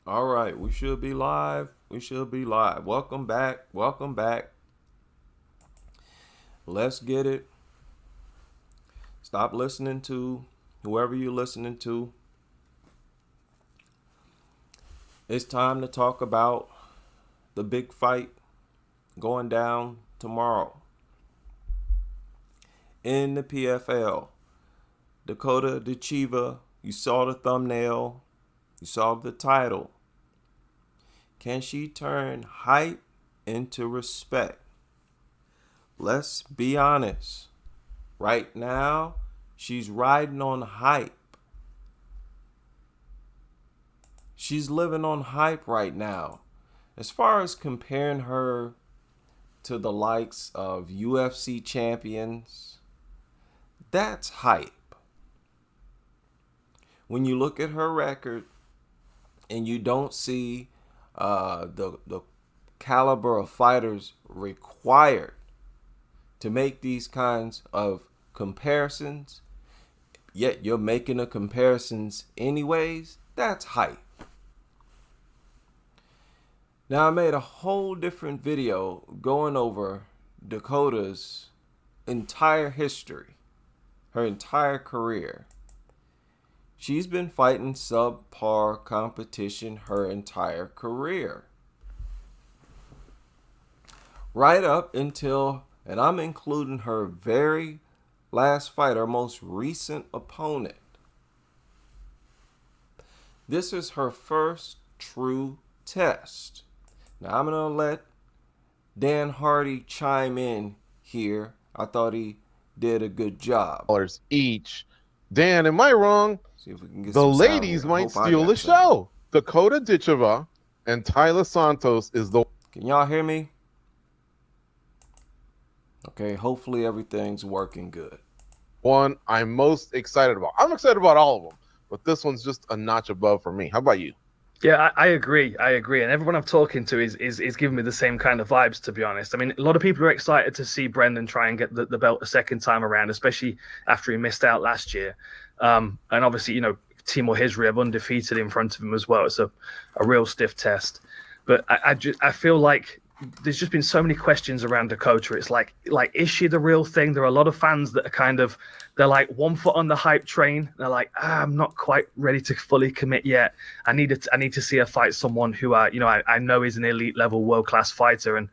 All right, we should be live. We should be live. Welcome back. Welcome back. Let's get it. Stop listening to whoever you're listening to. It's time to talk about the big fight going down tomorrow in the PFL. Dakota Chiva, you saw the thumbnail, you saw the title. Can she turn hype into respect? Let's be honest. Right now, she's riding on hype. She's living on hype right now. As far as comparing her to the likes of UFC champions, that's hype. When you look at her record and you don't see the caliber of fighters required to make these kinds of comparisons, yet you're making the comparisons anyways, that's hype. Now, I made a whole different video going over Dakota's entire history, her entire career. She's been fighting subpar competition her entire career. Right up until, and I'm including her very last fight, her most recent opponent. This is her first true test. Now, I'm going to let Dan Hardy chime in here. I thought he did a good job. Each. Dan, am I wrong? See if we can get The some sound ladies here. might Hope I steal got the sound. show. Dakota Ditcheva and Tyler Santos is the Can y'all hear me? Okay, hopefully everything's working good. one I'm most excited about. I'm excited about all of them, but this one's just a notch above for me. How about you? Yeah, I agree. I agree. And everyone I'm talking to is giving me the same kind of vibes, to be honest. I mean, a lot of people are excited to see Brendan try and get the belt a second time around, especially after he missed out last year. And obviously, Timur Hizriev undefeated in front of him as well. It's a real stiff test. But I feel like there's just been so many questions around Dakota. It's like, is she the real thing? There are a lot of fans that are they're like 1 foot on the hype train. They're like, I'm not quite ready to fully commit yet. I need to see her fight someone who I know is an elite level world class fighter, and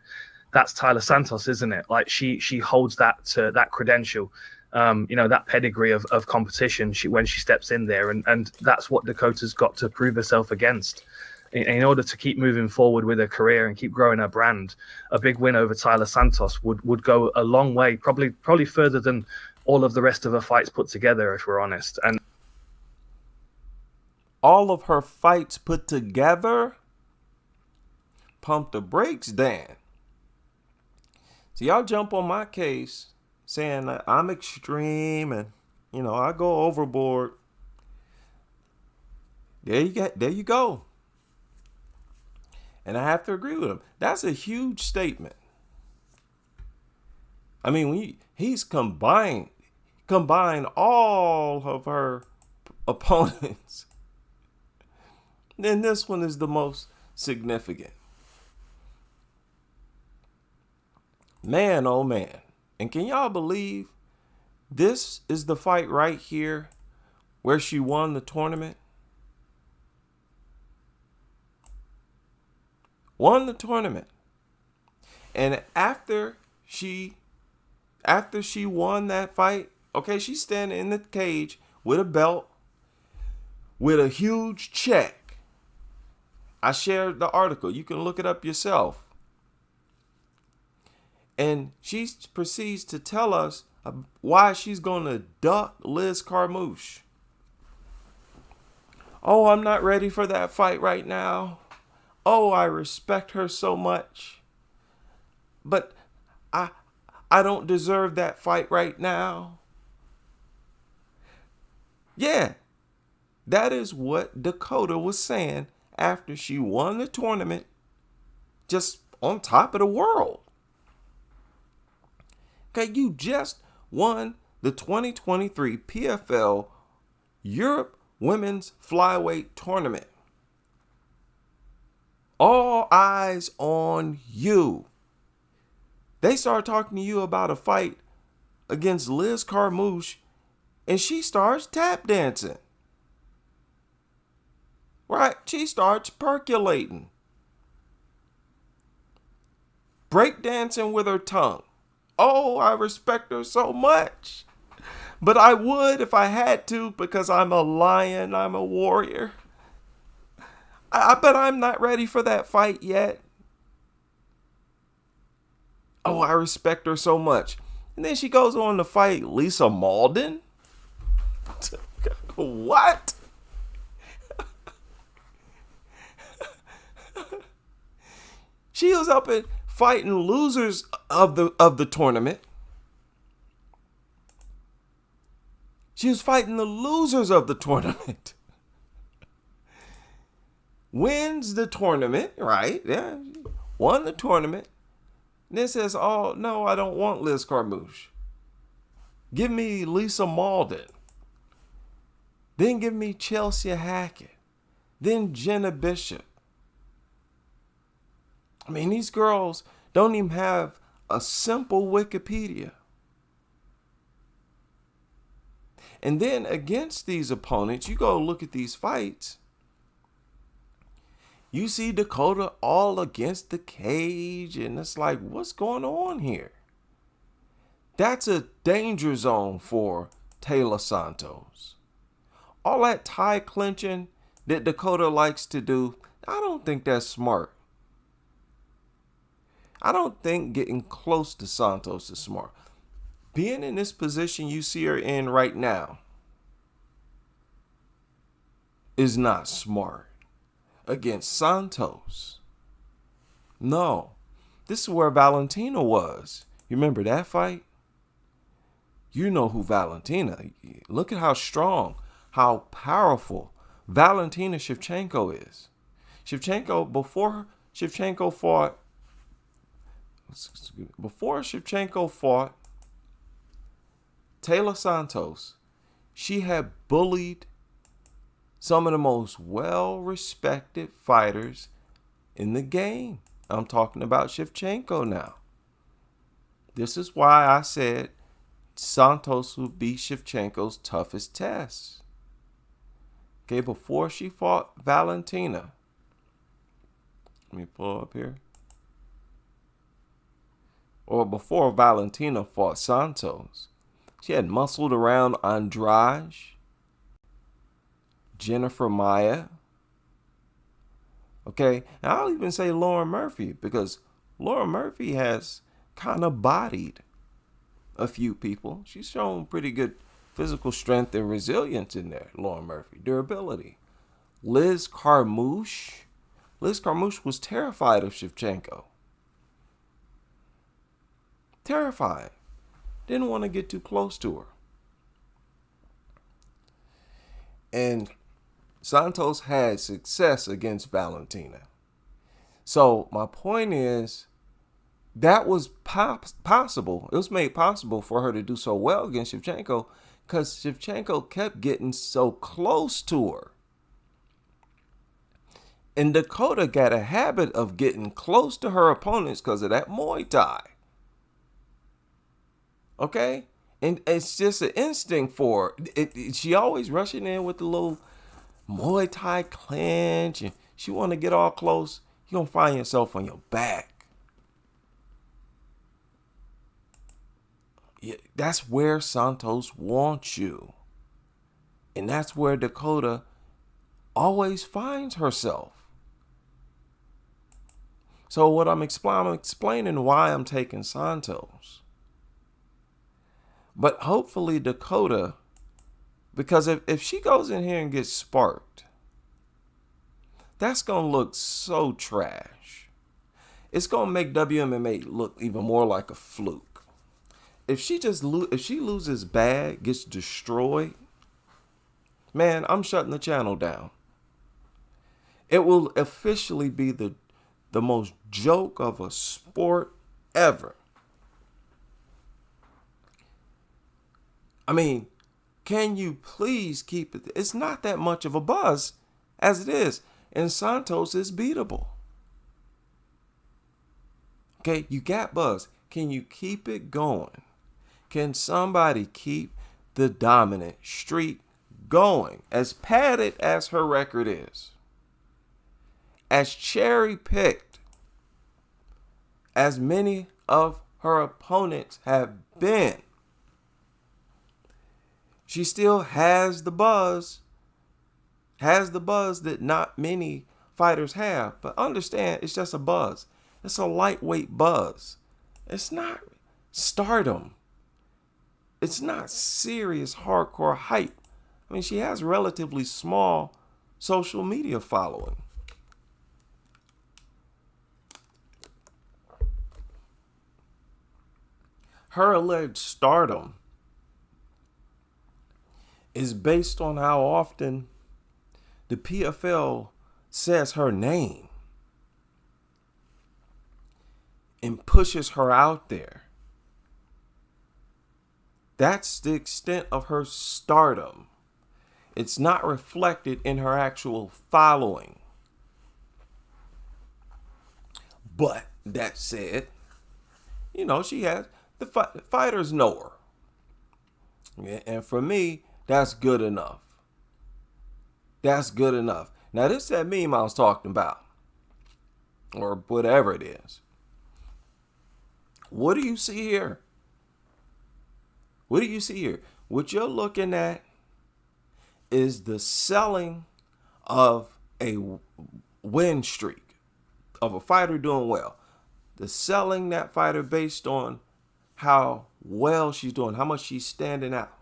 that's Tyler Santos, isn't it? Like she holds that credential, that pedigree of competition. When she steps in there, and that's what Dakota's got to prove herself against. In order to keep moving forward with her career and keep growing her brand, a big win over Tyler Santos would go a long way, probably further than all of the rest of her fights put together, if we're honest. And all of her fights put together? Pump the brakes, Dan. So y'all jump on my case saying that I'm extreme and, I go overboard. There you go. And I have to agree with him. That's a huge statement. I mean, when he's combined all of her opponents, then this one is the most significant. Man, oh man. And can y'all believe this is the fight right here where she won the tournament? Won the tournament. And after she won that fight, okay, she's standing in the cage with a belt, with a huge check. I shared the article. You can look it up yourself. And she proceeds to tell us why she's going to duck Liz Carmouche. Oh, I'm not ready for that fight right now. Oh, I respect her so much. But I don't deserve that fight right now. Yeah, that is what Dakota was saying after she won the tournament, just on top of the world. Okay, you just won the 2023 PFL Europe Women's Flyweight Tournament. All eyes on you. They start talking to you about a fight against Liz Carmouche, and she starts tap dancing. Right? She starts percolating. Break dancing with her tongue. Oh, I respect her so much. But I would if I had to, because I'm a lion, I'm a warrior. But I'm not ready for that fight yet. Oh, I respect her so much. And then she goes on to fight Lisa Malden. What? She was up and fighting losers of the tournament. She was fighting the losers of the tournament. Wins the tournament, right? Yeah, won the tournament. And then says, oh, no, I don't want Liz Carmouche. Give me Lisa Malden. Then give me Chelsea Hackett. Then Jenna Bishop. I mean, these girls don't even have a simple Wikipedia. And then against these opponents, you go look at these fights. You see Dakota all against the cage, and it's like, what's going on here? That's a danger zone for Taylor Santos. All that tie clinching that Dakota likes to do, I don't think that's smart. I don't think getting close to Santos is smart. Being in this position you see her in right now is not smart against Santos. No. This is where Valentina was. You remember that fight? You know who Valentina. Look at how strong, how powerful Valentina Shevchenko is. Before Shevchenko fought Taylor Santos, she had bullied some of the most well-respected fighters in the game. I'm talking about Shevchenko now. This is why I said Santos would be Shevchenko's toughest test. Okay, before she fought Valentina. Let me pull up here. Or before Valentina fought Santos, she had muscled around Andrade, Jennifer Maia. Okay, and I'll even say Lauren Murphy, because Lauren Murphy has kind of bodied a few people. She's shown pretty good physical strength and resilience in there, Lauren Murphy. Durability. Liz Carmouche. Liz Carmouche was terrified of Shevchenko. Terrified. Didn't want to get too close to her. And Santos had success against Valentina. So my point is, that was possible. It was made possible for her to do so well against Shevchenko because Shevchenko kept getting so close to her. And Dakota got a habit of getting close to her opponents because of that Muay Thai. Okay? And it's just an instinct for her. She always rushing in with the little Muay Thai clinch, and she want to get all close. You're going to find yourself on your back. Yeah, that's where Santos wants you. And that's where Dakota always finds herself. So what I'm explaining why I'm taking Santos. But hopefully Dakota, because if she goes in here and gets sparked, that's going to look so trash. It's going to make WMMA look even more like a fluke. If she loses bad, gets destroyed, man, I'm shutting the channel down. It will officially be the most joke of a sport ever. I mean, can you please keep it? It's not that much of a buzz as it is. And Santos is beatable. Okay, you got buzz. Can you keep it going? Can somebody keep the dominant streak going? As padded as her record is, as cherry picked as many of her opponents have been, she still has the buzz that not many fighters have. But understand, it's just a buzz. It's a lightweight buzz. It's not stardom. It's not serious hardcore hype. I mean, she has relatively small social media following. Her alleged stardom is based on how often the PFL says her name and pushes her out there. That's the extent of her stardom. It's not reflected in her actual following. But that said, she has the fighters know her. Yeah, and for me, that's good enough. That's good enough. Now, this is that meme I was talking about, or whatever it is. What do you see here? What do you see here? What you're looking at is the selling of a win streak, of a fighter doing well. The selling that fighter based on how well she's doing, how much she's standing out.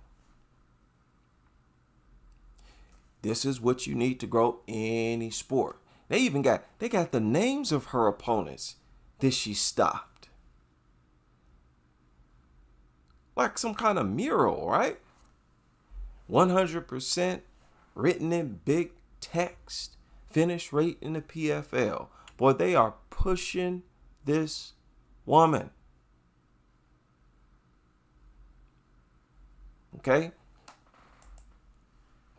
This is what you need to grow any sport. They got the names of her opponents that she stopped. Like some kind of mural, right? 100% written in big text. Finish rate in the PFL. Boy, they are pushing this woman. Okay?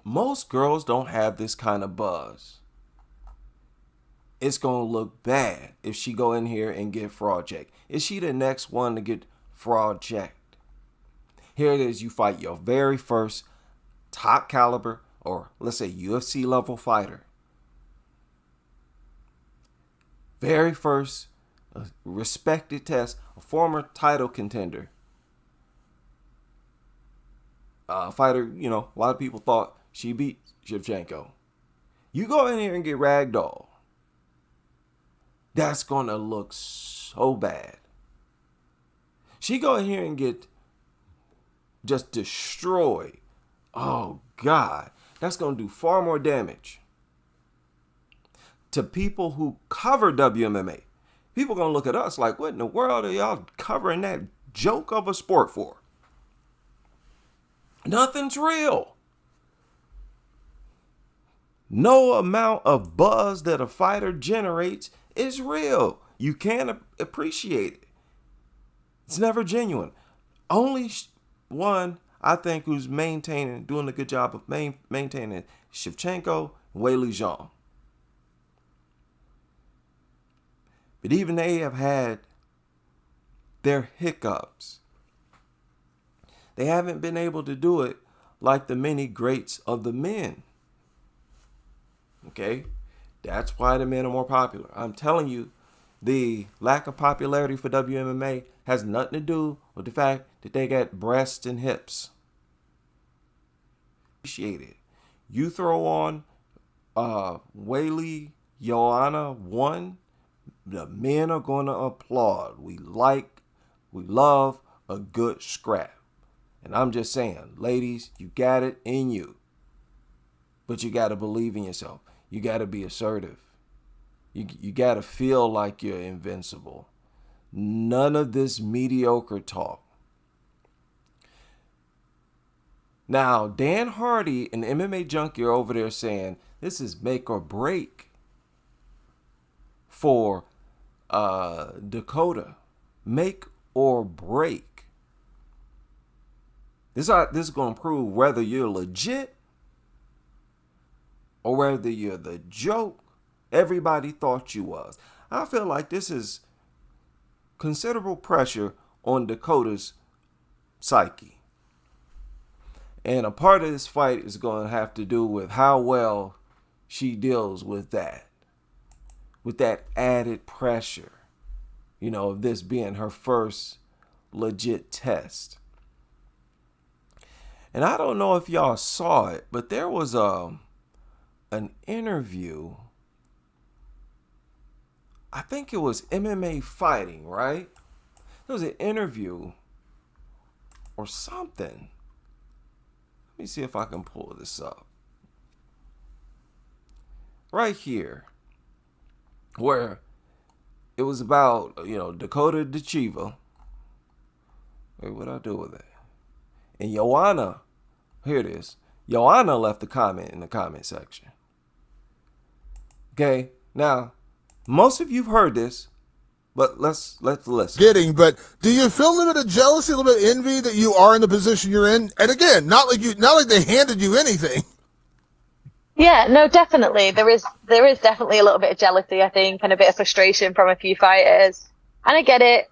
Most girls don't have this kind of buzz. It's going to look bad if she go in here and get fraud checked. Is she the next one to get fraud checked? Here it is. You fight your very first top caliber, or let's say UFC level fighter. Very first respected test, a former title contender. Fighter, a lot of people thought she beat Shevchenko. You go in here and get ragdoll. That's going to look so bad. She go in here and get just destroyed. Oh, God. That's going to do far more damage to people who cover WMMA. People going to look at us like, what in the world are y'all covering that joke of a sport for? Nothing's real. No amount of buzz that a fighter generates is real. You can't appreciate it. It's never genuine. Only one, I think, who's doing a good job of maintaining Shevchenko and Weili Zhang. But even they have had their hiccups. They haven't been able to do it like the many greats of the men. Okay? That's why the men are more popular. I'm telling you, the lack of popularity for WMMA has nothing to do with the fact that they got breasts and hips. Appreciate it. You throw on Weili Joanna 1, the men are going to applaud. We love a good scrap. And I'm just saying, ladies, you got it in you. But you got to believe in yourself. You got to be assertive. You got to feel like you're invincible. None of this mediocre talk. Now, Dan Hardy and MMA Junkie are over there saying this is make or break for Dakota. Make or break. This is going to prove whether you're legit or whether you're the joke everybody thought you was. I feel like this is considerable pressure on Dakota's psyche. And a part of this fight is going to have to do with how well she deals with that added pressure, of this being her first legit test. And I don't know if y'all saw it, but there was an interview. I think it was MMA Fighting, right? There was an interview or something. Let me see if I can pull this up. Right here, where it was about, Dakota Dechiva. Wait, what'd I do with it? And Joanna, here it is. Joanna left a comment in the comment section. Okay, now, most of you've heard this, but let's listen. But do you feel a little bit of jealousy, a little bit of envy that you are in the position you're in? And again, not like they handed you anything. Yeah, no, definitely. There is definitely a little bit of jealousy, I think, and a bit of frustration from a few fighters. And I get it.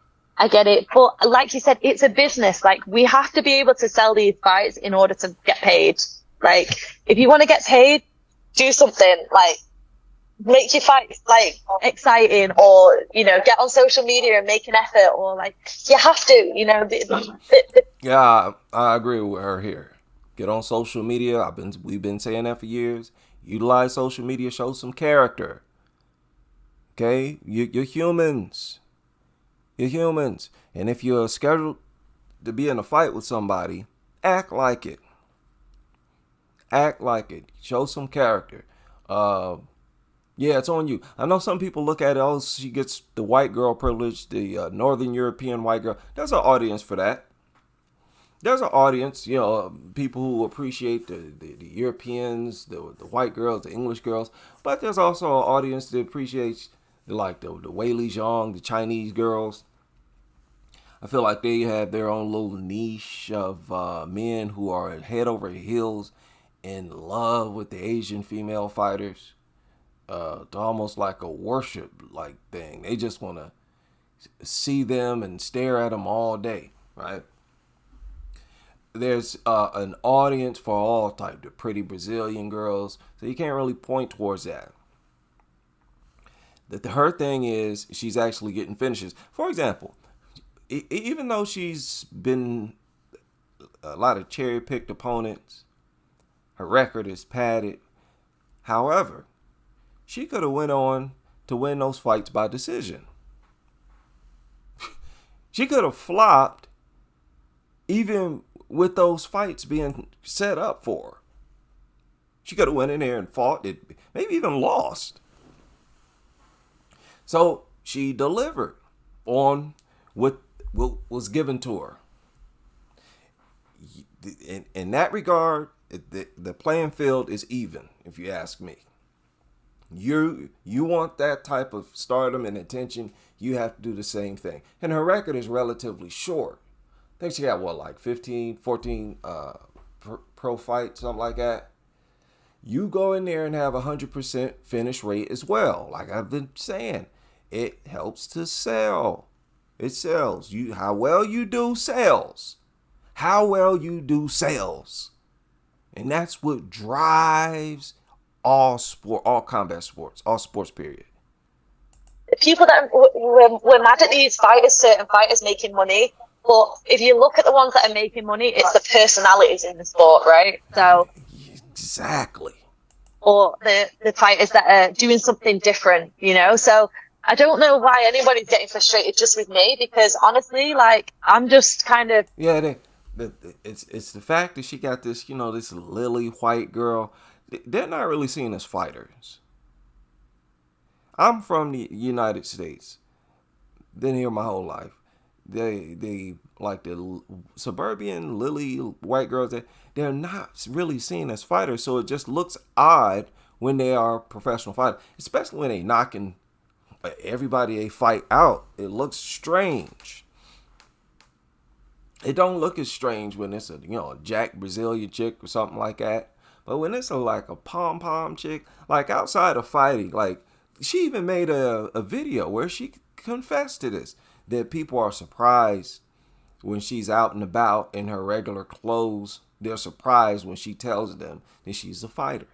But like you said, it's a business. Like, we have to be able to sell these fights in order to get paid. Like, if you want to get paid, do something. Like, make your fights, like, exciting, or, get on social media and make an effort, or, like, you have to, Yeah, I agree with her here. Get on social media. We've been saying that for years. Utilize social media. Show some character. Okay, you're humans. You're humans, and if you're scheduled to be in a fight with somebody, act like it. Act like it. Show some character. Yeah, it's on you. I know some people look at it, oh, she gets the white girl privilege, the Northern European white girl. There's an audience for that. There's an audience, people who appreciate the Europeans, the white girls, the English girls. But there's also an audience that appreciates the Weili Zhang, the Chinese girls. I feel like they have their own little niche of men who are head over heels in love with the Asian female fighters. Almost like a worship thing. They just want to see them and stare at them all day, right? There's an audience for all type, the pretty Brazilian girls, so you can't really point towards that. Her thing is she's actually getting finishes. For example, even though she's been a lot of cherry-picked opponents, her record is padded. However, she could have went on to win those fights by decision. She could have flopped even with those fights being set up for her. She could have went in there and fought it, maybe even lost. So she delivered on what was given to her. In that regard, the playing field is even, if you ask me. You want that type of stardom and attention, you have to do the same thing. And her record is relatively short. I think she got 15, 14 pro fights, something like that. You go in there and have 100% finish rate as well. Like I've been saying, it helps to sell. It sells. How well you do sells. How well you do sells. And that's what drives all combat sports, all sports period. People that we're mad at these fighters, certain fighters making money, but if you look at the ones that are making money, it's the personalities in the sport, right? So exactly. Or the fighters that are doing something different, So I don't know why anybody's getting frustrated just with me, because honestly, I'm just kind of it's the fact that she got this, this lily white girl. They're not really seen as fighters. I'm from the United States. Been here my whole life. They like the suburban lily white girls. They're not really seen as fighters, so it just looks odd when they are professional fighters, especially when they knocking everybody they fight out. It looks strange. It don't look as strange when it's a Jack Brazilian chick or something like that. But when it's a pom-pom chick, outside of fighting, she even made a video where she confessed to this. that people are surprised when she's out and about in her regular clothes. They're surprised when she tells them that she's a fighter.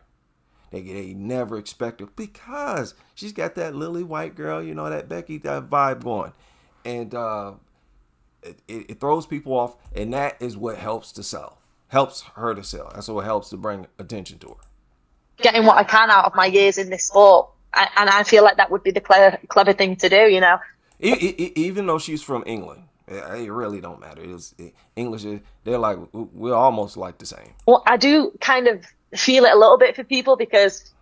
They never expect it because she's got that lily white girl, you know, that Becky, that vibe going. And it throws people off, and that is what helps her to sell. That's what helps to bring attention to her. Getting what I can out of my years in this sport. And I feel like that would be the clever thing to do, you know. Even though she's from England, it really don't matter. English, they're like, we're almost like the same. Well, I do kind of feel it a little bit for people because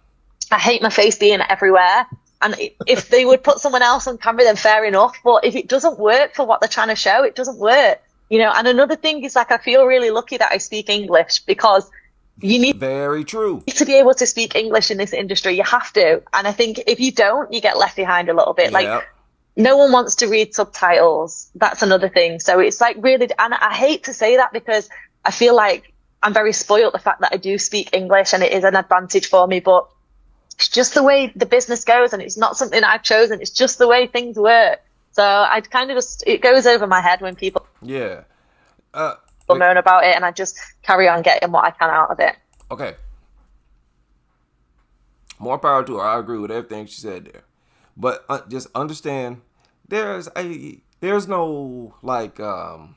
I hate my face being everywhere. And if they would put someone else on camera, then fair enough. But if it doesn't work for what they're trying to show, it doesn't work. You know, and another thing is, like, I feel really lucky that I speak English because you need very true to be able to speak English in this industry. You have to. And I think if you don't, you get left behind a little bit. Yep. Like, no one wants to read subtitles. That's another thing. So it's like really, and I hate to say that because I feel like I'm very spoiled the fact that I do speak English and it is an advantage for me, but it's just the way the business goes and it's not something I've chosen. It's just the way things work. So I kind of just, it goes over my head when people moan about it, and I just carry on getting what I can out of it. Okay. More power to her. I agree with everything she said there. But just understand, there's no, like, I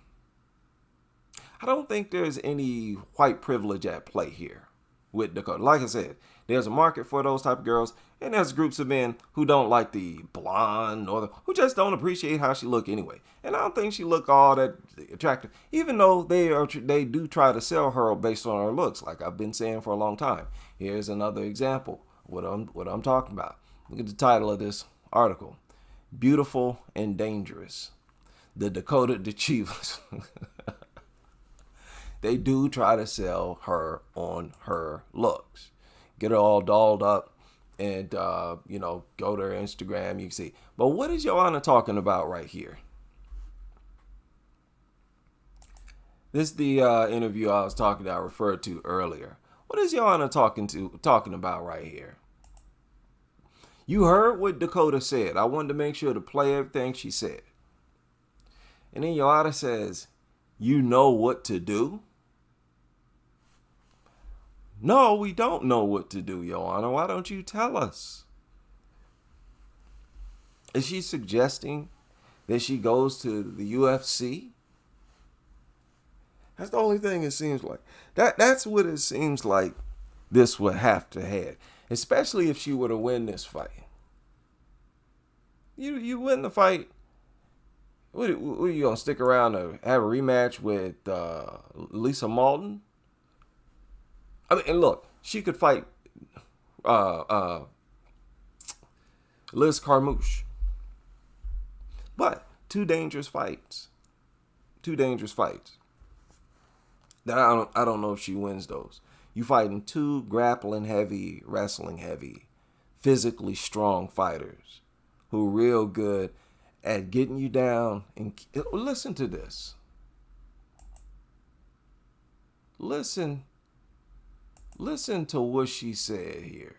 don't think there's any white privilege at play here with Dakota. Like I said, there's a market for those type of girls, and there's groups of men who don't like the blonde or who just don't appreciate how she look anyway. And I don't think she look all that attractive, even though they do try to sell her based on her looks, like I've been saying for a long time. Here's another example what I'm talking about. Look at the title of this article: Beautiful and Dangerous. The Dakota Dichivas. They do try to sell her on her looks. Get her all dolled up and, go to her Instagram. You can see. But what is Joanna talking about right here? This is the interview I referred to earlier. What is Joanna talking about right here? You heard what Dakota said. I wanted to make sure to play everything she said. And then Joanna says, you know what to do? No, we don't know what to do, Joanna. Why don't you tell us? Is she suggesting that she goes to the UFC? That's the only thing it seems like. That's what it seems like this would have to have. Especially if she were to win this fight. You win the fight. What are you going to stick around to have a rematch with Lisa Malton? I mean, and look, she could fight Liz Carmouche. But two dangerous fights. That I don't know if she wins those. You fighting two grappling heavy, wrestling heavy, physically strong fighters who are real good at getting you down. And listen to this. Listen to what she said here.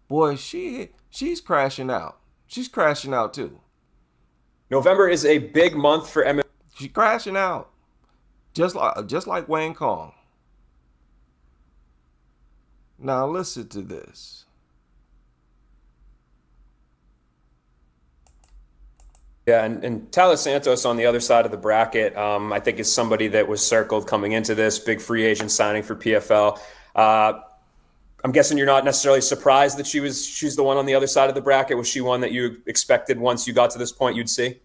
Boy, she's crashing out. She's crashing out too. November is a big month for MMA. She's crashing out. Just like Wayne Kong. Now listen to this. Yeah, and Tyler Santos on the other side of the bracket, I think is somebody that was circled coming into this, big free agent signing for PFL. I'm guessing you're not necessarily surprised that she's the one on the other side of the bracket. Was she one that you expected once you got to this point you'd see?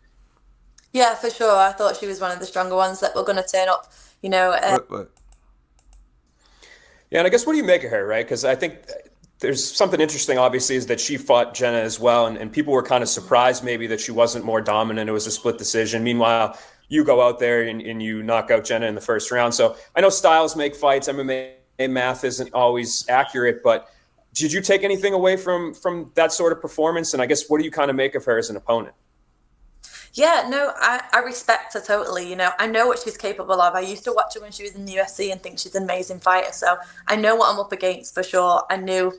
Yeah, for sure. I thought she was one of the stronger ones that were going to turn up, Yeah, and I guess what do you make of her, right? Because I think there's something interesting, obviously, is that she fought Jenna as well, and people were kind of surprised maybe that she wasn't more dominant. It was a split decision. Meanwhile, you go out there and you knock out Jenna in the first round. So I know styles make fights. MMA math isn't always accurate, but did you take anything away from that sort of performance? And I guess what do you kind of make of her as an opponent? Yeah, no, I respect her totally. I know what she's capable of. I used to watch her when she was in the UFC and think she's an amazing fighter. So I know what I'm up against for sure. I knew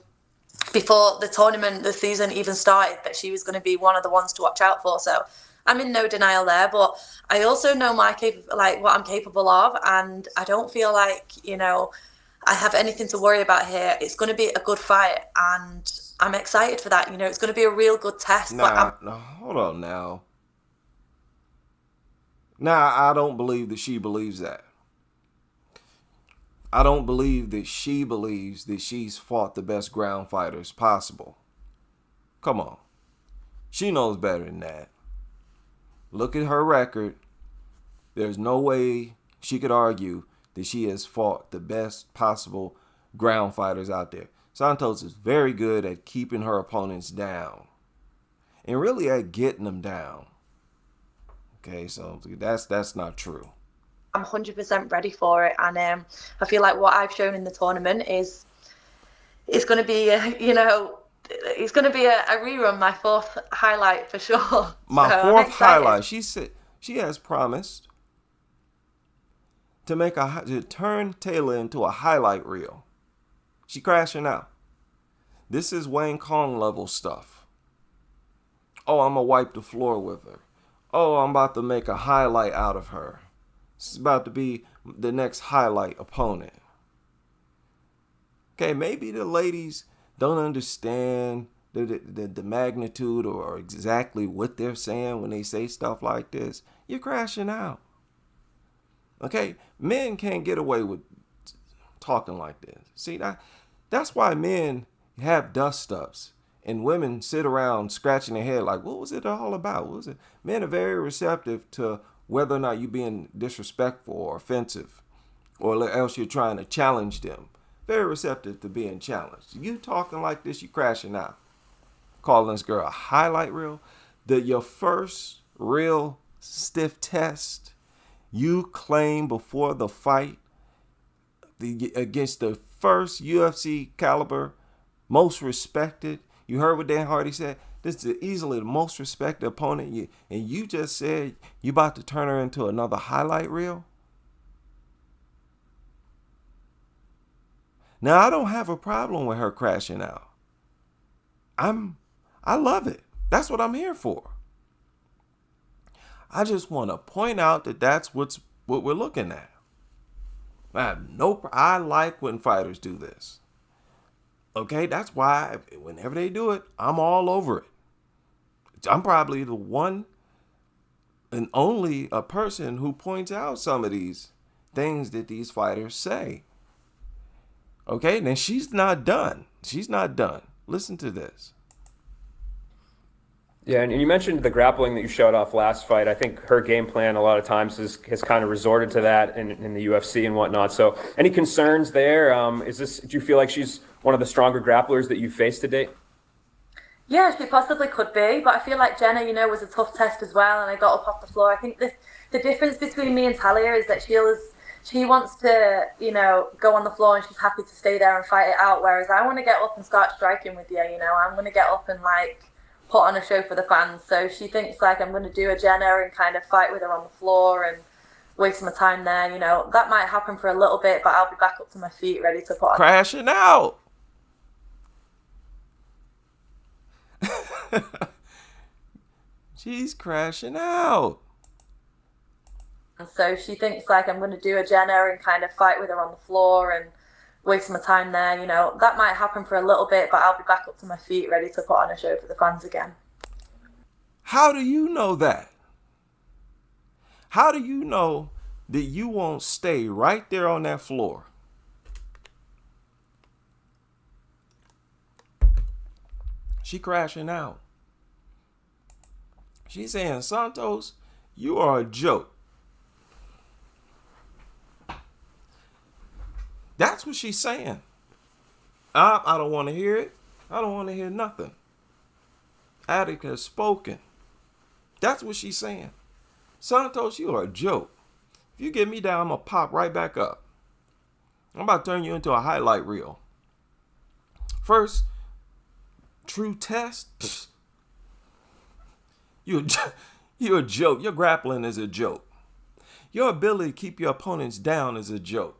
before the tournament, the season even started, that she was going to be one of the ones to watch out for. So I'm in no denial there, but I also know what I'm capable of, and I don't feel like, I have anything to worry about here. It's going to be a good fight, and I'm excited for that. It's going to be a real good test. Nah, no, hold on now. Now, I don't believe that she believes that. I don't believe that she believes that she's fought the best ground fighters possible. Come on. She knows better than that. Look at her record. There's no way she could argue that she has fought the best possible ground fighters out there. Santos is very good at keeping her opponents down and really at getting them down. Okay, so that's not true. I'm 100% ready for it, and I feel like what I've shown in the tournament is it's going to be, it's going to be a rerun, my fourth highlight for sure. My fourth highlight. She said she has promised to turn Taylor into a highlight reel. She crashing out. This is Wayne Kong level stuff. Oh, I'm gonna wipe the floor with her. Oh, I'm about to make a highlight out of her. This is about to be the next highlight opponent. Okay, maybe the ladies don't understand the magnitude or exactly what they're saying when they say stuff like this. You're crashing out. Okay, men can't get away with talking like this. See, that's why men have dust-ups and women sit around scratching their head like, what was it all about? What was it? Men are very receptive to whether or not you're being disrespectful or offensive, or else you're trying to challenge them. Very receptive to being challenged. You talking like this, you crashing out. Calling this girl a highlight reel. Your first real stiff test you claim before the fight against the first UFC caliber, most respected. You heard what Dan Hardy said? This is easily the most respected opponent. And you just said you about to turn her into another highlight reel? Now, I don't have a problem with her crashing out. I love it. That's what I'm here for. I just want to point out that that's what we're looking at. I like when fighters do this. Okay, that's why whenever they do it, I'm all over it. I'm probably the one and only a person who points out some of these things that these fighters say. Okay, then she's not done. She's not done. Listen to this. Yeah, and you mentioned the grappling that you showed off last fight. I think her game plan a lot of times has kind of resorted to that in the UFC and whatnot. So any concerns there? Do you feel like she's one of the stronger grapplers that you've faced to date? Yeah, she possibly could be, but I feel like Jenna, was a tough test as well, and I got up off the floor. I think the difference between me and Talia is that she wants to, go on the floor and she's happy to stay there and fight it out, whereas I want to get up and start striking with you, I'm going to get up and, put on a show for the fans. So she thinks, I'm going to do a Jenna and kind of fight with her on the floor and waste my time there, That might happen for a little bit, but I'll be back up to my feet ready to put on. Crashing out. She's crashing out. And so she thinks I'm going to do a Jenna and kind of fight with her on the floor and waste my time there, That might happen for a little bit, but I'll be back up to my feet ready to put on a show for the fans again. How do you know that? How do you know that you won't stay right there on that floor? She crashing out. She's saying, Santos, you are a joke. That's what she's saying. I don't want to hear it. I don't want to hear nothing. Attica has spoken. That's what she's saying. Santos, you are a joke. If you get me down, I'm going to pop right back up. I'm about to turn you into a highlight reel. First, true test. You're a joke. Your grappling is a joke. Your ability to keep your opponents down is a joke.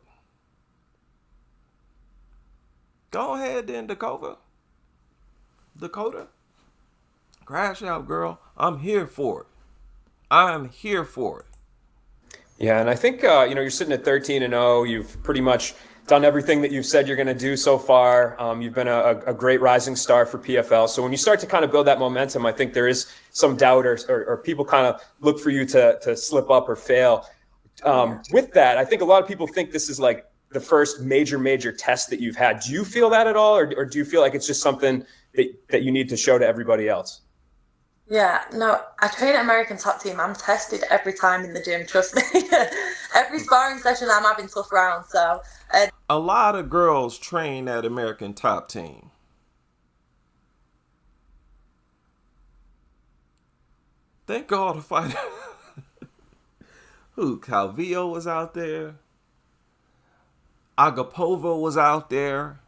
Go ahead then, Dakota. Crash out, girl. I'm here for it. I'm here for it. Yeah, and I think you're sitting at 13-0. You've pretty much done everything that you've said you're going to do so far. You've been a great rising star for PFL. So when you start to kind of build that momentum, I think there is some doubt or people kind of look for you to slip up or fail. With that, I think a lot of people think this is like the first major test that you've had. Do you feel that at all, or do you feel like it's just something that you need to show to everybody else? Yeah, no, I train at American Top Team. I'm tested every time in the gym, trust me. Every sparring session, I'm having tough rounds. So, A lot of girls train at American Top Team. Think all the fighters. Who? Calvillo was out there. Agapova was out there.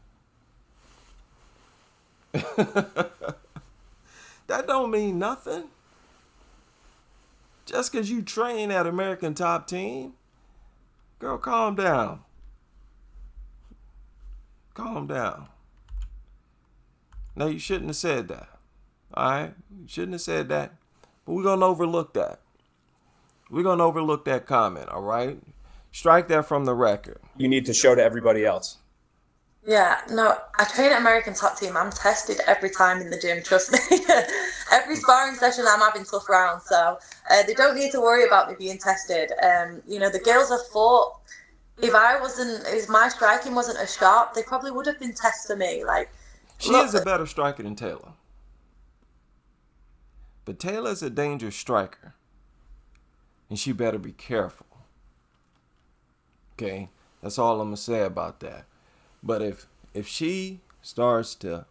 That don't mean nothing. Just because you train at American Top Team. Girl, calm down. Calm down. No, you shouldn't have said that. All right? You shouldn't have said that. But we're going to overlook that. We're going to overlook that comment, all right? Strike that from the record. You need to show to everybody else. yeah, no, I train at American Top Team. I'm tested every time in the gym, trust me. Every sparring session, I'm having tough rounds. So they don't need to worry about me being tested. The girls have fought. If my striking wasn't as sharp, they probably would have been tests for me. She is a better striker than Taylor. But Taylor's a dangerous striker. And she better be careful. Okay? That's all I'm going to say about that. But if she starts to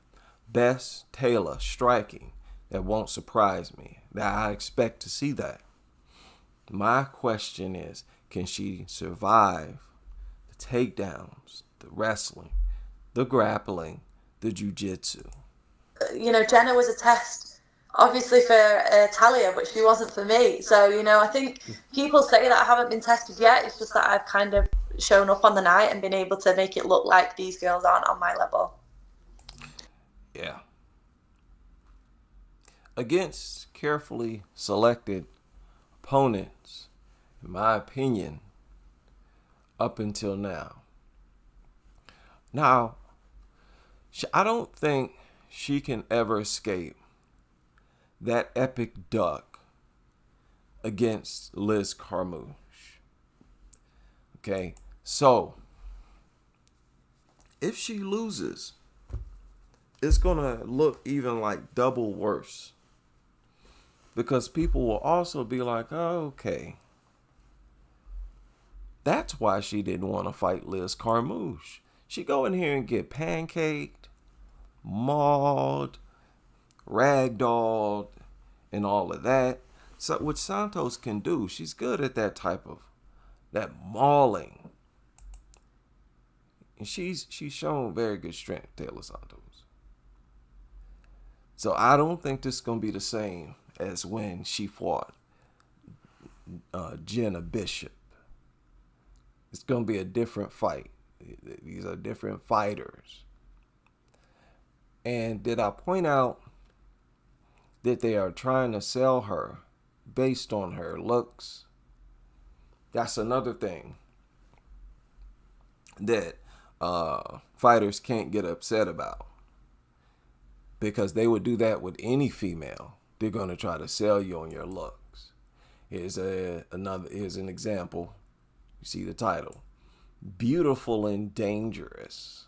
best Taylor striking, that won't surprise me. That I expect to see that. My question is, can she survive the takedowns, the wrestling, the grappling, the jiu-jitsu? Jenna was a test, obviously, for Talia, but she wasn't for me. So, I think people say that I haven't been tested yet. It's just that I've kind of shown up on the night and been able to make it look like these girls aren't on my level. Yeah. Against carefully selected opponents, in my opinion, up until now. Now, I don't think she can ever escape that epic duck against Liz Carmouche. Okay, so if she loses, it's gonna look even like double worse, because people will also be like, oh, okay, that's why she didn't want to fight Liz Carmouche. She go in here and get pancaked, mauled, ragdolled, and all of that. So what Santos can do, she's good at that type of that mauling. And she's shown very good strength, Taylor Santos. So I don't think this is gonna be the same as when she fought Jenna Bishop. It's gonna be a different fight. These are different fighters. And did I point out that they are trying to sell her based on her looks? That's another thing that fighters can't get upset about, because they would do that with any female. They're going to try to sell you on your looks. Here's an example. You see the title, Beautiful and Dangerous,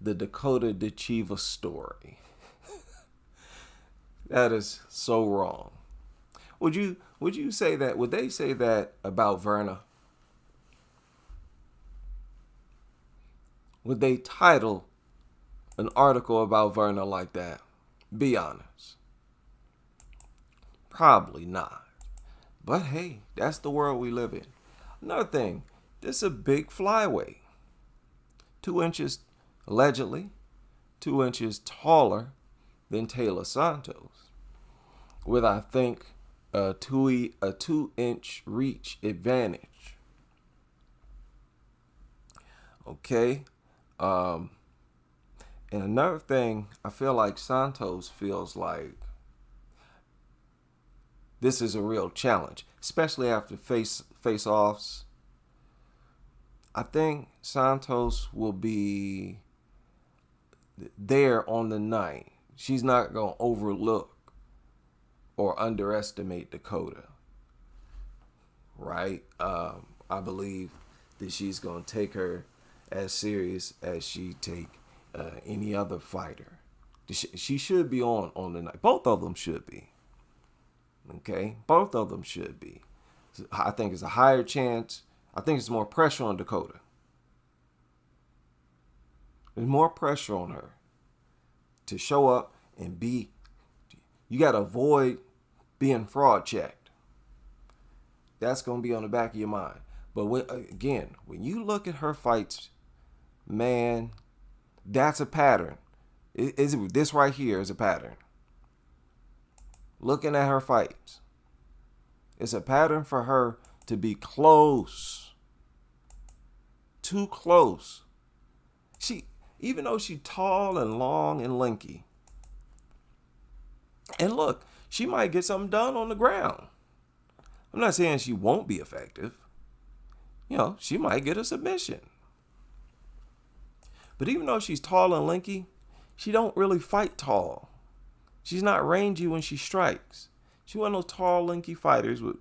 the Dakota Dechiva story. That is so wrong. Would you say that? Would they say that about Verna? Would they title an article about Verna like that? Be honest. Probably not. But hey, that's the world we live in. Another thing, this is a big flyweight. 2 inches, allegedly, 2 inches taller than Taylor Santos, with, I think, a 2-inch reach advantage. Okay. And another thing, I feel like Santos feels like this is a real challenge, especially after face-offs. I think Santos will be there on the night. She's not going to overlook or underestimate Dakota, right? I believe that she's going to take her as serious as she take any other fighter. She should be on the night. Both of them should be. Okay? Both of them should be. I think it's a higher chance. I think it's more pressure on Dakota. There's more pressure on her to show up and be. You got to avoid being fraud checked. That's going to be on the back of your mind. But when you look at her fights, man, that's a pattern. This right here is a pattern. Looking at her fights, it's a pattern for her to be close. Too close. Even though she's tall and long and lanky. And look, she might get something done on the ground. I'm not saying she won't be effective. She might get a submission. But even though she's tall and lanky, she don't really fight tall. She's not rangy when she strikes. She's one of those tall, lanky fighters with,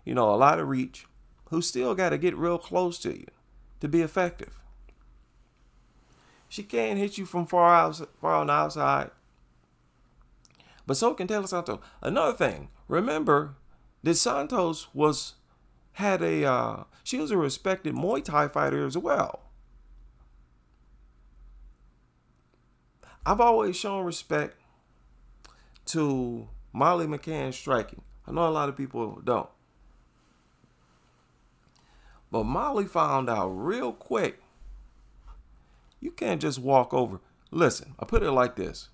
a lot of reach, who still got to get real close to you to be effective. She can't hit you from far on the outside. But so can Taylor Santos. Another thing, remember that Santos she was a respected Muay Thai fighter as well. I've always shown respect to Molly McCann's striking. I know a lot of people don't. But Molly found out real quick, you can't just walk over. Listen, I put it like this.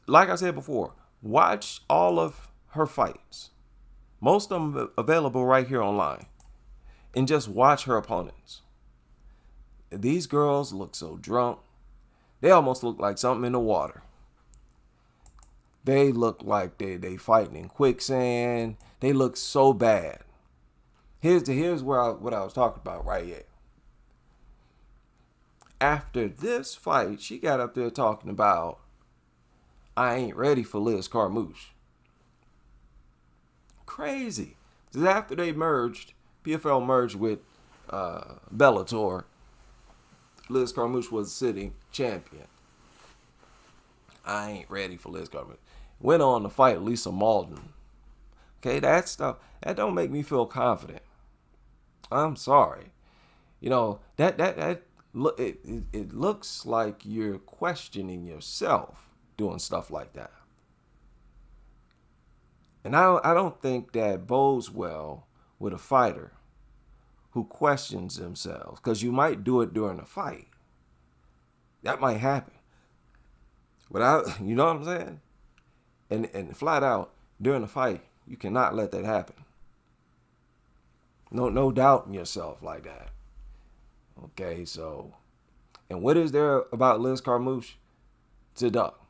Like I said before, watch all of her fights. Most of them available right here online. And just watch her opponents. These girls look so drunk. They almost look like something in the water. They look like they fighting in quicksand. They look so bad. Here's what I was talking about right here. After this fight, she got up there talking about, I ain't ready for Liz Carmouche. Crazy. Because after they merged, PFL merged with Bellator, Liz Carmouche was the sitting champion. I ain't ready for Liz Carmouche. Went on to fight Lisa Malden. Okay, that stuff, that don't make me feel confident. I'm sorry. It looks like you're questioning yourself doing stuff like that. And I don't think that bodes well with a fighter who questions themselves, because you might do it during a fight. That might happen. But you know what I'm saying? And flat out, during a fight, you cannot let that happen. No doubt in yourself like that. Okay, so, and what is there about Liz Carmouche to duck?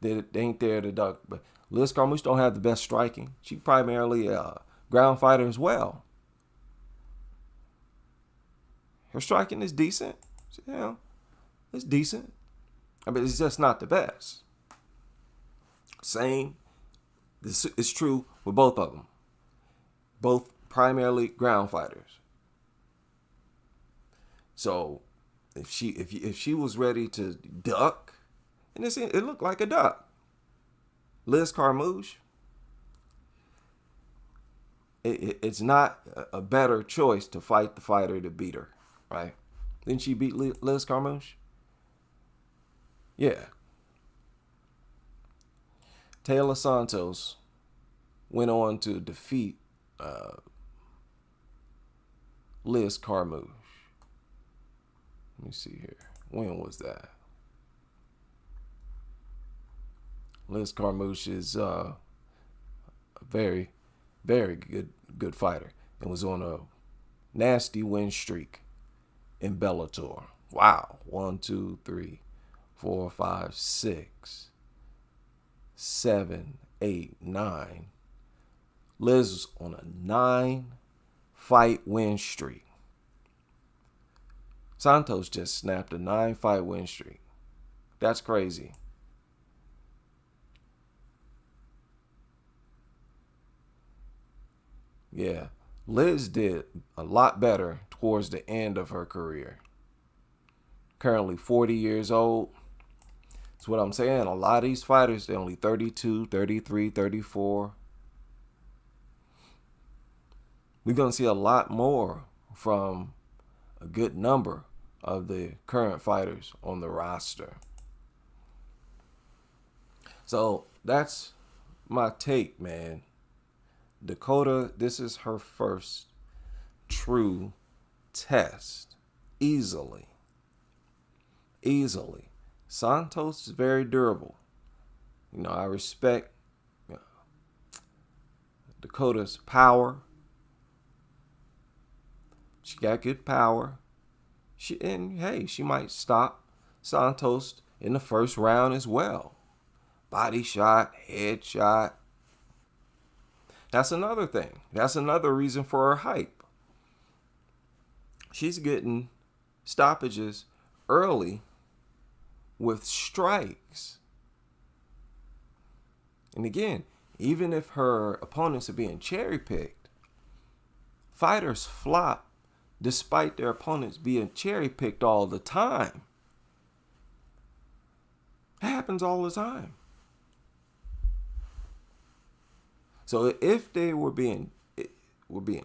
They ain't there to duck. But Liz Carmouche don't have the best striking. She primarily a ground fighter as well. Her striking is decent. It's decent. I mean, it's just not the best. Same. This is true with both of them. Both primarily ground fighters. So, if she was ready to duck, and it looked like a duck. Liz Carmouche, it's not a better choice to fight the fighter to beat her, right? Didn't she beat Liz Carmouche? Yeah. Taylor Santos went on to defeat Liz Carmouche. Let me see here. When was that? Liz Carmouche is a very, very good fighter and was on a nasty win streak in Bellator. Wow. 1, 2, 3, 4, 5, 6, 7, 8, 9. Liz was on a 9-fight win streak. Santos just snapped a 9-fight win streak. That's crazy. Yeah, Liz did a lot better towards the end of her career. Currently 40 years old. That's what I'm saying. A lot of these fighters, they're only 32, 33, 34. We're going to see a lot more from a good number of the current fighters on the roster. So that's my take, man. Dakota, this is her first true test. Easily. Santos is very durable. You know, I respect Dakota's power. She got good power. She might stop Santos in the first round as well. Body shot, head shot. That's another thing. That's another reason for her hype. She's getting stoppages early with strikes. And again, even if her opponents are being cherry-picked, fighters flop despite their opponents being cherry-picked all the time. It happens all the time. So if they were being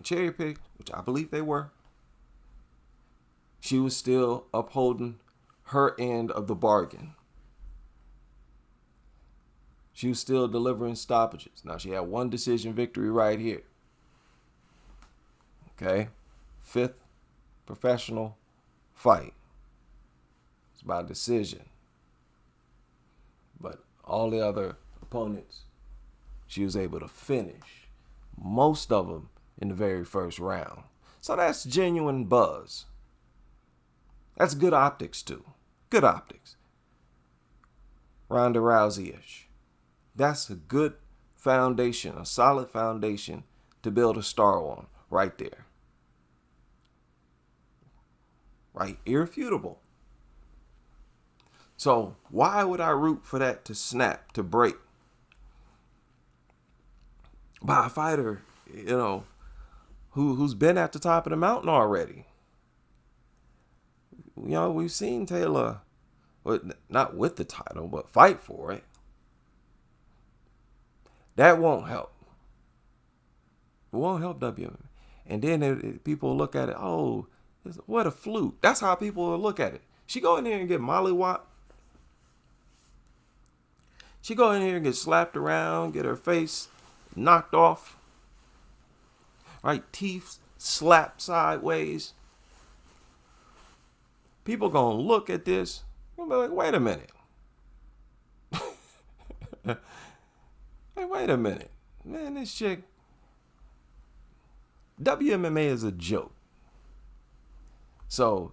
cherry-picked, which I believe they were, she was still upholding her end of the bargain. She was still delivering stoppages. Now she had one decision victory right here. Okay? 5th professional fight. It's by decision. But all the other opponents, she was able to finish most of them in the very first round. So that's genuine buzz. That's good optics too. Good optics. Ronda Rousey-ish. That's a good foundation, a solid foundation to build a star on right there. Right? Irrefutable. So why would I root for that to snap, to break? By a fighter, who's been at the top of the mountain already. We've seen Taylor, not with the title, but fight for it. That won't help. It won't help WM. And then people look at it, oh, what a fluke. That's how people will look at it. She go in here and get mollywop. She go in here and get slapped around, get her face knocked off. Right? Teeth slapped sideways. People gonna look at this and be like, wait a minute. Hey, wait a minute. Man, this chick, WMMA is a joke. So,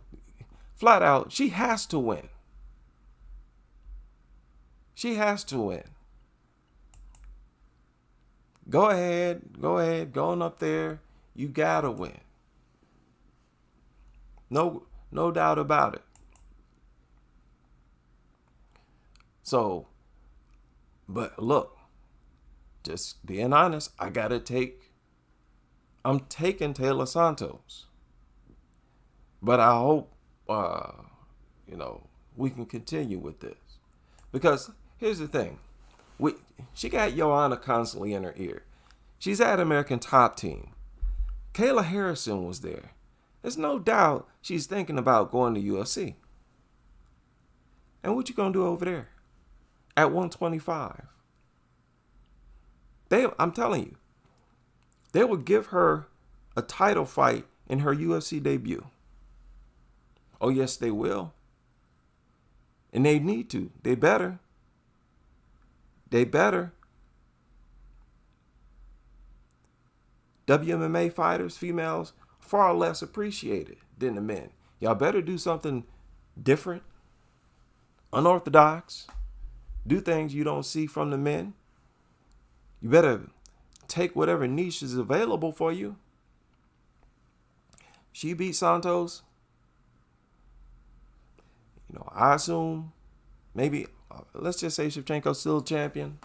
flat out, she has to win. She has to win. Go ahead, going up there, you gotta win. No doubt about it. So, but look, just being honest, I'm taking Taylor Santos. But I hope, we can continue with this. Because here's the thing. She got Joanna constantly in her ear. She's at American Top Team. Kayla Harrison was there. There's no doubt she's thinking about going to UFC. And what you gonna do over there at 125? I'm telling you, they will give her a title fight in her UFC debut. Oh yes, they will. And they need to. They better. WMMA fighters, females, far less appreciated than the men. Y'all better do something different, unorthodox, do things you don't see from the men. You better take whatever niche is available for you. She beat Santos. I assume maybe, let's just say Shevchenko's still champion.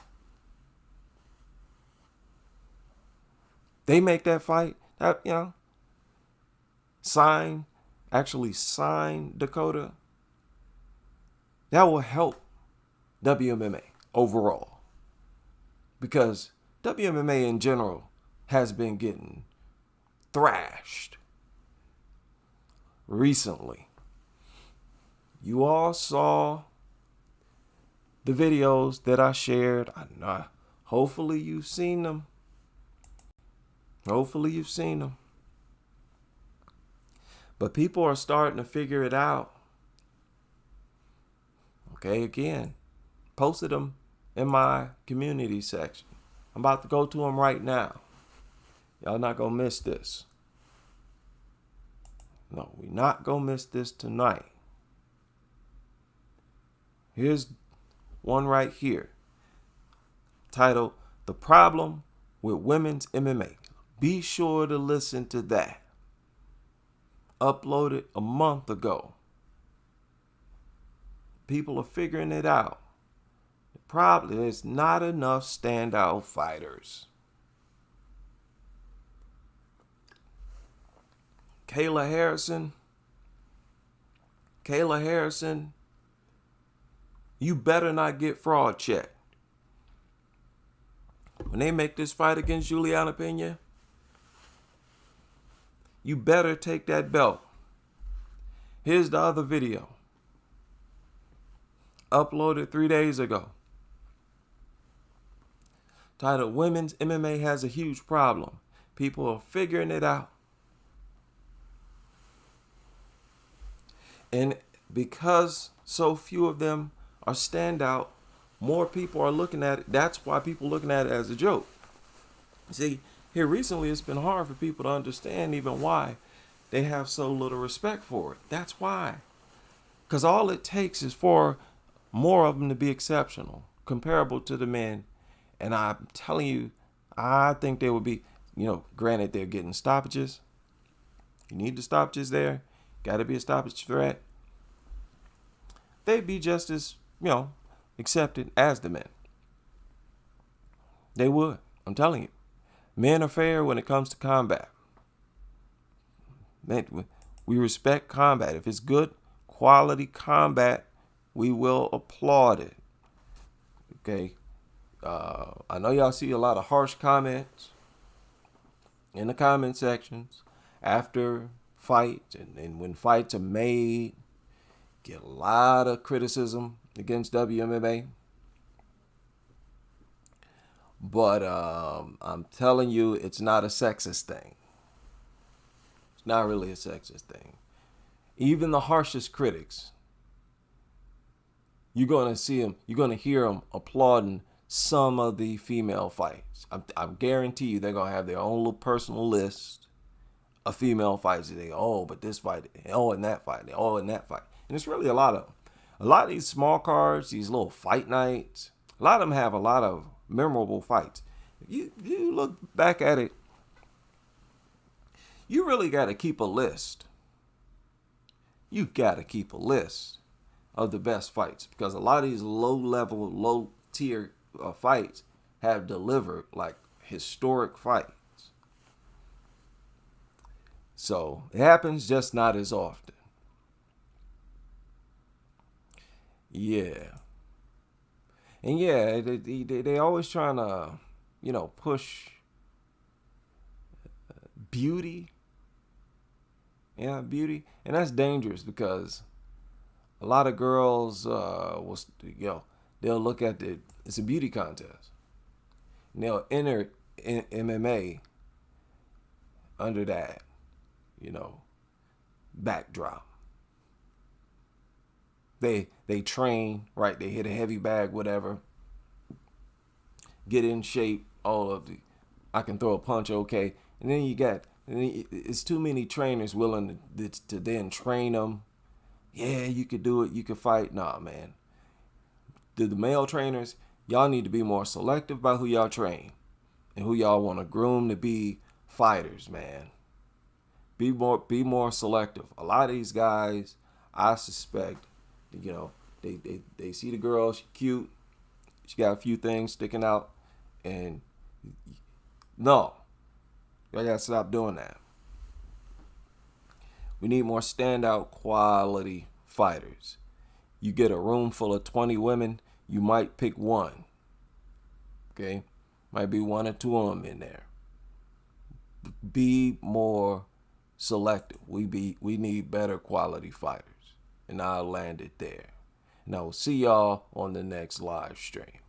They make that fight, actually sign Dakota. That will help WMMA overall. Because WMMA in general has been getting thrashed recently. You all saw the videos that I shared. Hopefully you've seen them. But people are starting to figure it out. Okay, again, posted them in my community section. I'm about to go to them right now. Y'all not gonna miss this. No, we're not gonna miss this tonight. Here's one right here, titled "The Problem with Women's MMA." Be sure to listen to that. Uploaded a month ago. People are figuring it out. The problem is not enough standout fighters. Kayla Harrison, you better not get fraud checked. When they make this fight against Juliana Pena, you better take that belt. Here's the other video. Uploaded 3 days ago. Titled "Women's MMA Has a Huge Problem. People are figuring it out." And because so few of them are standout, more people are looking at it. That's why people are looking at it as a joke. See, here recently it's been hard for people to understand even why they have so little respect for it. That's why. Because all it takes is for more of them to be exceptional, comparable to the men. And I'm telling you, I think they would be, granted they're getting stoppages. You need the stoppages there. Got to be a stoppage threat. They'd be just as, accepted as the men. They would. I'm telling you. Men are fair when it comes to combat. We respect combat. If it's good, quality combat, we will applaud it. Okay? I know y'all see a lot of harsh comments in the comment sections after fights and when fights are made. Get a lot of criticism against WMMA. But I'm telling you, it's not a sexist thing. It's not really a sexist thing. Even the harshest critics, you're going to hear them applauding some of the female fights. I guarantee you they're going to have their own little personal list of female fights. They but this fight, and that fight, and that fight. And it's really a lot of them. A lot of these small cards, these little fight nights, a lot of them have a lot of memorable fights. If you look back at it, you really got to keep a list. You got to keep a list of the best fights, because a lot of these low-level, low-tier fights have delivered like historic fights. So it happens, just not as often. Yeah. And yeah, they always trying to, push beauty. Yeah, beauty. And that's dangerous, because a lot of girls they'll look at it's a beauty contest. And they'll enter MMA under that, backdrop. They train, right? They hit a heavy bag, whatever. Get in shape, I can throw a punch, okay. And then it's too many trainers willing to then train them. Yeah, you could do it, you could fight. Nah, man. The male trainers, y'all need to be more selective about who y'all train. and who y'all want to groom to be fighters, man. Be more selective. A lot of these guys, I suspect, they see the girl, she cute, she got a few things sticking out, and no, y'all gotta stop doing that. We need more standout quality fighters. You get a room full of 20 women, you might pick one. Okay? Might be one or two of them in there. Be more selective. We need better quality fighters. And I'll land it there. And I will see y'all on the next live stream.